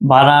12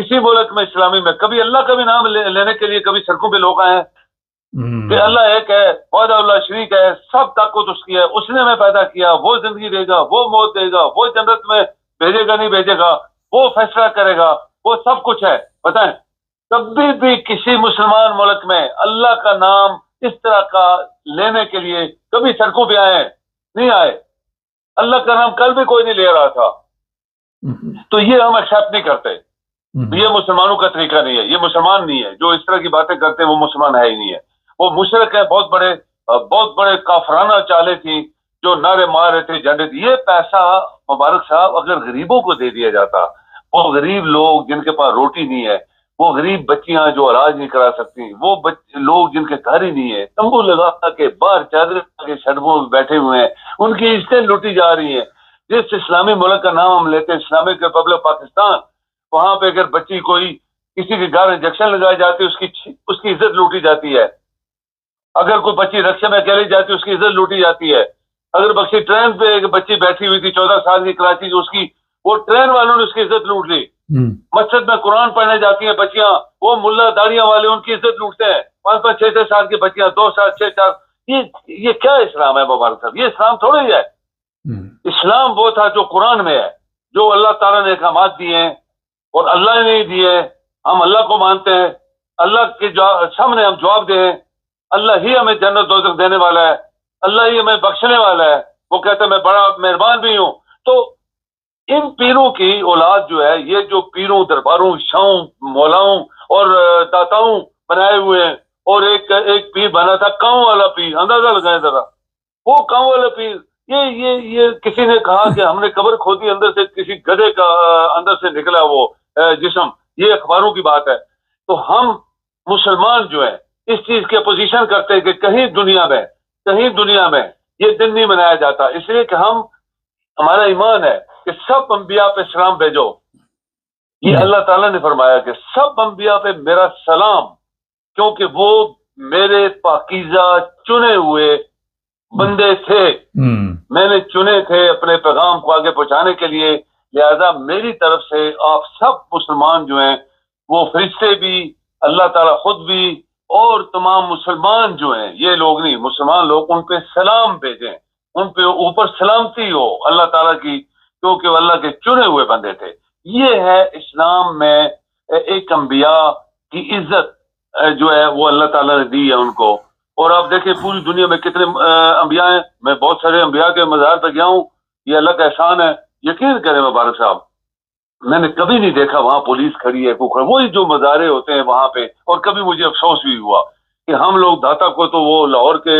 کسی ملک میں اسلامی میں کبھی اللہ کا بھی نام لینے کے لیے کبھی سڑکوں پہ لوگ آئے ہیں کہ اللہ ایک ہے، وحدہ اللہ شریک ہے، سب طاقت اس کی ہے، اس نے ہمیں پیدا کیا، وہ زندگی دے گا، وہ موت دے گا، وہ جنت میں بھیجے گا نہیں بھیجے گا، وہ فیصلہ کرے گا، وہ سب کچھ ہے. بتائیں کبھی بھی کسی مسلمان ملک میں اللہ کا نام اس طرح کا لینے کے لیے کبھی سڑکوں پہ آئے نہیں آئے. اللہ کا نام کل بھی کوئی نہیں لے رہا تھا. تو یہ ہم ایکسیپٹ نہیں کرتے. یہ مسلمانوں کا طریقہ نہیں ہے، یہ مسلمان نہیں ہے. جو اس طرح کی باتیں کرتے ہیں وہ مسلمان ہے ہی نہیں ہے، وہ مشرک ہیں. بہت بڑے کافرانہ چالیں تھیں جو نعرے مار رہے تھے، جھنڈے تھے. یہ پیسہ مبارک صاحب اگر غریبوں کو دے دیا جاتا، وہ غریب لوگ جن کے پاس روٹی نہیں ہے، وہ غریب بچیاں جو علاج نہیں کرا سکتی، وہ لوگ جن کے گھر ہی نہیں ہے، تمبو لگا کے باہر چادر کے سڑکوں میں بیٹھے ہوئے ہیں، ان کی عزتیں لوٹی جا رہی ہیں. جس اسلامی ملک کا نام ہم لیتے ہیں اسلامک ریپبلک پاکستان، وہاں پہ اگر بچی کوئی کسی کے گھر انجیکشن لگائی جاتی ہے اس کی عزت لوٹی جاتی ہے. اگر کوئی بچی رکشے میں اکیلی جاتی ہے اس کی عزت لوٹی جاتی ہے. اگر بچی ٹرین پہ ایک بچی بیٹھی ہوئی تھی 14 سال کی کراچی کی، اس کی وہ ٹرین والوں نے اس کی عزت لوٹ لی. مسجد میں قرآن پڑھنے جاتی ہیں بچیاں، وہ ملا داڑیاں والے ان کی عزت لوٹتے ہیں. 5 6 سال کی بچیاں، 2 سال 6 4. یہ کیا اسلام ہے مبارک صاحب؟ یہ اسلام تھوڑا ہی ہے. اسلام وہ تھا جو قرآن میں ہے، جو اللہ تعالیٰ نے احکامات دیے ہیں اور اللہ نے نہیں دیے. ہم اللہ کو مانتے ہیں، اللہ کے سامنے ہم جواب دیں. اللہ ہی ہمیں جنت دوزخ دینے والا ہے، اللہ ہی ہمیں بخشنے والا ہے. وہ کہتا ہے میں بڑا مہربان بھی ہوں. تو ان پیروں کی اولاد جو ہے، یہ جو پیروں درباروں شاہوں مولاؤں اور داتاؤں بنائے ہوئے ہیں، اور ایک پیر بنا تھا کاؤں والا پیر. اندازہ لگائیں ذرا، وہ کاؤں والا پیر. یہ کسی نے کہا کہ ہم نے قبر کھودی، اندر سے کسی گدھے کا اندر سے نکلا وہ جسم. یہ اخباروں کی بات ہے. تو ہم مسلمان جو ہیں اس چیز کی اپوزیشن کرتے ہیں کہ کہیں دنیا میں یہ دن نہیں منایا جاتا، اس لیے کہ ہمارا ایمان ہے کہ سب انبیاء پہ سلام بھیجو. یہ اللہ تعالیٰ نے فرمایا کہ سب انبیاء پہ میرا سلام، کیونکہ وہ میرے پاکیزہ چنے ہوئے بندے تھے. میں نے چنے تھے اپنے پیغام کو آگے پہنچانے کے لیے. لہذا میری طرف سے آپ سب مسلمان جو ہیں، وہ فرشتے بھی، اللہ تعالیٰ خود بھی، اور تمام مسلمان جو ہیں، یہ لوگ نہیں، مسلمان لوگ، ان پہ سلام بھیجیں، ان پہ اوپر سلامتی ہو اللہ تعالیٰ کی، کیونکہ وہ اللہ کے چنے ہوئے بندے تھے. یہ ہے اسلام میں ایک انبیاء کی عزت جو ہے وہ اللہ تعالیٰ نے دی ہے ان کو. اور آپ دیکھیں پوری دنیا میں کتنے انبیاء ہیں. میں بہت سارے انبیاء کے مزار پہ گیا ہوں. یہ اللہ کا احسان ہے. یقین کریں مبارک صاحب، میں نے کبھی نہیں دیکھا وہاں پولیس کھڑی ہے وہی جو مزارے ہوتے ہیں وہاں پہ. اور کبھی مجھے افسوس بھی ہوا کہ ہم لوگ داتا کو تو وہ لاہور کے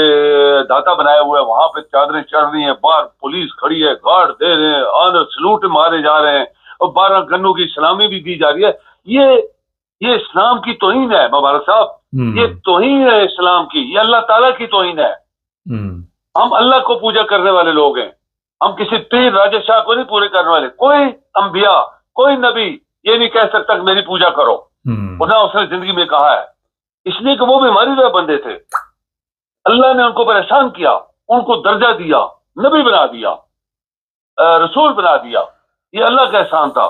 داتا بنایا ہوا ہے، وہاں پہ چادریں چڑھ رہی ہیں، باہر پولیس کھڑی ہے، گارڈ دے رہے ہیں، آنر سلوٹ مارے جا رہے ہیں، اور 12 گنوں کی سلامی بھی دی جا رہی ہے. یہ اسلام کی توہین ہے مبارک صاحب. یہ توہین ہے اسلام کی، یہ اللہ تعالیٰ کی توہین ہے. ہم اللہ کو پوجا کرنے والے لوگ ہیں، ہم کسی پیر راجہ شاہ کو نہیں پورے کرنے والے. کوئی انبیاء، کوئی نبی یہ نہیں کہہ سکتا کہ میری پوجا کرو، اور نہ اس نے زندگی میں کہا ہے. اس لیے کہ وہ بھی ہماری طرح بندے تھے. اللہ نے ان کو پر احسان کیا، ان کو درجہ دیا، نبی بنا دیا، رسول بنا دیا. یہ اللہ کا احسان تھا.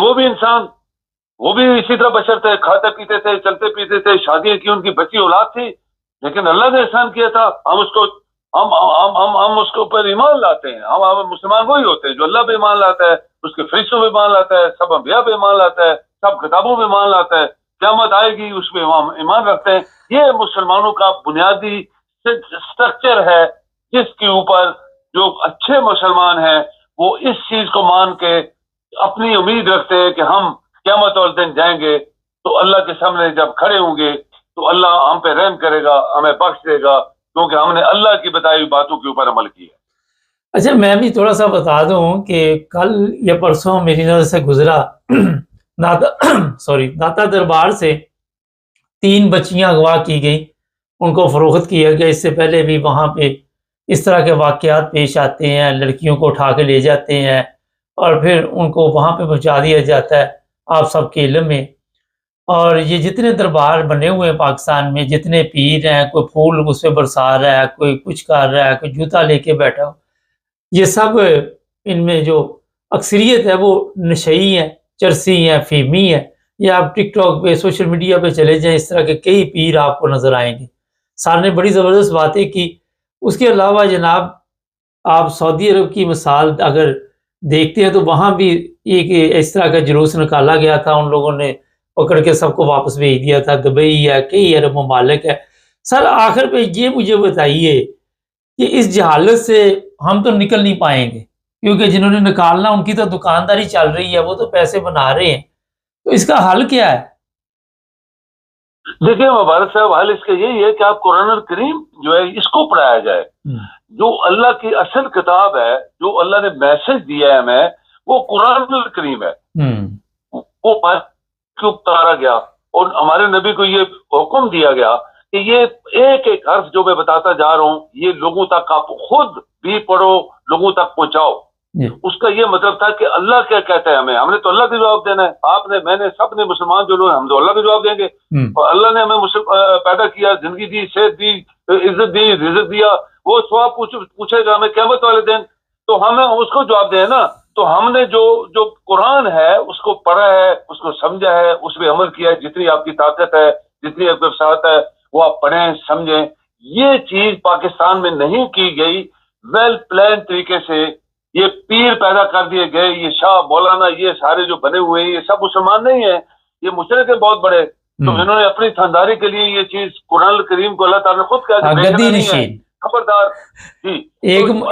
وہ بھی انسان، وہ بھی اسی طرح بشر تھے، کھاتے پیتے تھے، چلتے پیتے تھے، شادیاں کی، ان کی بچی اولاد تھی. لیکن اللہ نے احسان کیا تھا. ہم اس کے اوپر ایمان لاتے ہیں. ہم مسلمان وہی ہوتے ہیں جو اللہ پہ ایمان لاتا ہے، اس کے فرشتوں پہ ایمان لاتا ہے، سب انبیاء پہ ایمان لاتا ہے، سب کتابوں پہ ایمان لاتا ہے. قیامت آئے گی اس پہ ہم ایمان رکھتے ہیں. یہ مسلمانوں کا بنیادی اسٹرکچر ہے، جس کے اوپر جو اچھے مسلمان ہیں وہ اس چیز کو مان کے اپنی امید رکھتے ہیں کہ ہم قیامت والے دن جائیں گے تو اللہ کے سامنے جب کھڑے ہوں گے تو اللہ ہم پہ رحم کرے گا، ہمیں بخش دے گا، کیونکہ ہم نے اللہ کی بتائی ہوئی باتوں کے اوپر عمل کیا. اچھا میں بھی تھوڑا سا بتا دوں کہ کل یا پرسوں میری نظر سے گزرا داتا دربار سے 3 بچیاں اغوا کی گئی، ان کو فروخت کیا گیا. اس سے پہلے بھی وہاں پہ اس طرح کے واقعات پیش آتے ہیں، لڑکیوں کو اٹھا کے لے جاتے ہیں اور پھر ان کو وہاں پہ پہنچا دیا جاتا ہے، آپ سب کے علم میں. اور یہ جتنے دربار بنے ہوئے ہیں پاکستان میں، جتنے پیر ہیں، کوئی پھول اس پہ برسا رہا ہے، کوئی کچھ کر رہا ہے، کوئی جوتا لے کے بیٹھا ہو، یہ سب ان میں جو اکثریت ہے وہ نشئی ہے، چرسی ہیں، فیمی ہے، یا آپ ٹک ٹاک پہ سوشل میڈیا پہ چلے جائیں، اس طرح کے کئی پیر آپ کو نظر آئیں گے۔ سر نے بڑی زبردست باتیں کی۔ اس کے علاوہ جناب آپ سعودی عرب کی مثال اگر دیکھتے ہیں تو وہاں بھی ایک اس طرح کا جلوس نکالا گیا تھا، ان لوگوں نے پکڑ کے سب کو واپس بھیج دیا تھا۔ دبئی ہے، کئی عرب ممالک ہے۔ سر آخر پہ یہ مجھے بتائیے کہ اس جہالت سے ہم تو نکل نہیں پائیں گے، کیونکہ جنہوں نے نکالنا ان کی تو دکانداری چل رہی ہے، وہ تو پیسے بنا رہے ہیں، تو اس کا حل کیا ہے؟ دیکھیں مبارک صاحب، حال اس کا یہی ہے کہ آپ قرآن الکریم جو ہے اس کو پڑھایا جائے۔ جو اللہ کی اصل کتاب ہے، جو اللہ نے میسج دیا ہے ہمیں، وہ قرآن الکریم ہے۔ وہ کیوں اتارا گیا اور ہمارے نبی کو یہ حکم دیا گیا کہ یہ ایک ایک حرف جو میں بتاتا جا رہا ہوں یہ لوگوں تک آپ خود بھی پڑھو، لوگوں تک پہنچاؤ۔ اس کا یہ مطلب تھا کہ اللہ کیا کہتا ہے ہم نے تو اللہ کا جواب دینا ہے۔ آپ نے، میں نے، سب نے، مسلمان جو لوگ ہیں، ہم تو اللہ کا جواب دیں گے۔ اور اللہ نے ہمیں پیدا کیا، زندگی دی، صحت دی، عزت دی، رزق دیا، وہ سواب پوچھے گا ہمیں قیامت والے دن، تو ہمیں اس کو جواب دیں نا۔ تو ہم نے جو قرآن ہے اس کو پڑھا ہے، اس کو سمجھا ہے، اس پہ عمل کیا ہے۔ جتنی آپ کی طاقت ہے، جتنی آپ کی وسعت ہے، وہ آپ پڑھیں، سمجھیں۔ یہ چیز پاکستان میں نہیں کی گئی ویل پلان طریقے سے۔ یہ پیر پیدا کر دیے گئے، یہ شاہ مولانا، یہ سارے جو بنے ہوئے ہیں، یہ سب مسلمان نہیں ہیں، یہ مشرک ہیں بہت بڑے۔ تو انہوں نے اپنی خانداری کے لیے یہ چیز قرآن الکریم کو اللہ تعالیٰ نے خود کہا کہ بھیجنا نہیں ہے، خبردار۔ جی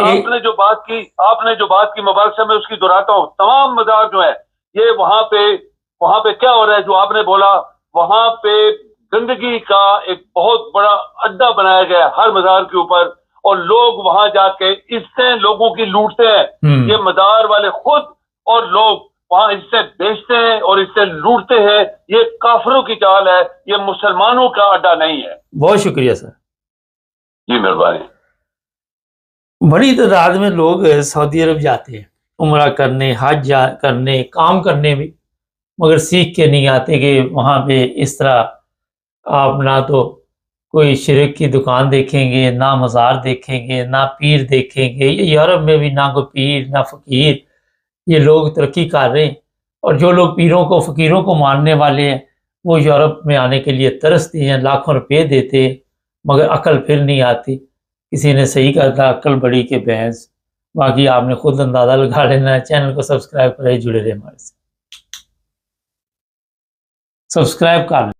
آپ نے جو بات کی مبارک سے میں اس کی دہراتا ہوں۔ تمام مزار جو ہیں یہ وہاں پہ کیا ہو رہا ہے جو آپ نے بولا، وہاں پہ گندگی کا ایک بہت بڑا اڈا بنایا گیا ہے ہر مزار کے اوپر، اور لوگ وہاں جا کے عزتیں لوگوں کی لوٹتے ہیں۔ یہ مزار والے خود اور لوگ وہاں عزتیں بیچتے ہیں اور عزتیں لوٹتے ہیں۔ یہ کافروں کی چال ہے، یہ مسلمانوں کا اڈا نہیں ہے۔ بہت شکریہ سر، جی مہربانی۔ بڑی تعداد میں لوگ سعودی عرب جاتے ہیں عمرہ کرنے، حج کرنے، کام کرنے بھی، مگر سیکھ کے نہیں آتے کہ وہاں پہ اس طرح آپ نہ تو کوئی شرک کی دکان دیکھیں گے، نہ مزار دیکھیں گے، نہ پیر دیکھیں گے۔ یہ یورپ میں بھی نہ کوئی پیر نہ فقیر، یہ لوگ ترقی کر رہے ہیں، اور جو لوگ پیروں کو فقیروں کو ماننے والے ہیں وہ یورپ میں آنے کے لیے ترستے ہیں، لاکھوں روپے دیتے ہیں، مگر عقل پھر نہیں آتی۔ کسی نے صحیح کہا تھا، عقل بڑی کہ بھینس۔ باقی آپ نے خود اندازہ لگا لینا ہے۔ چینل کو سبسکرائب کریں، جڑے رہے ہمارے سے، سبسکرائب کر لیں۔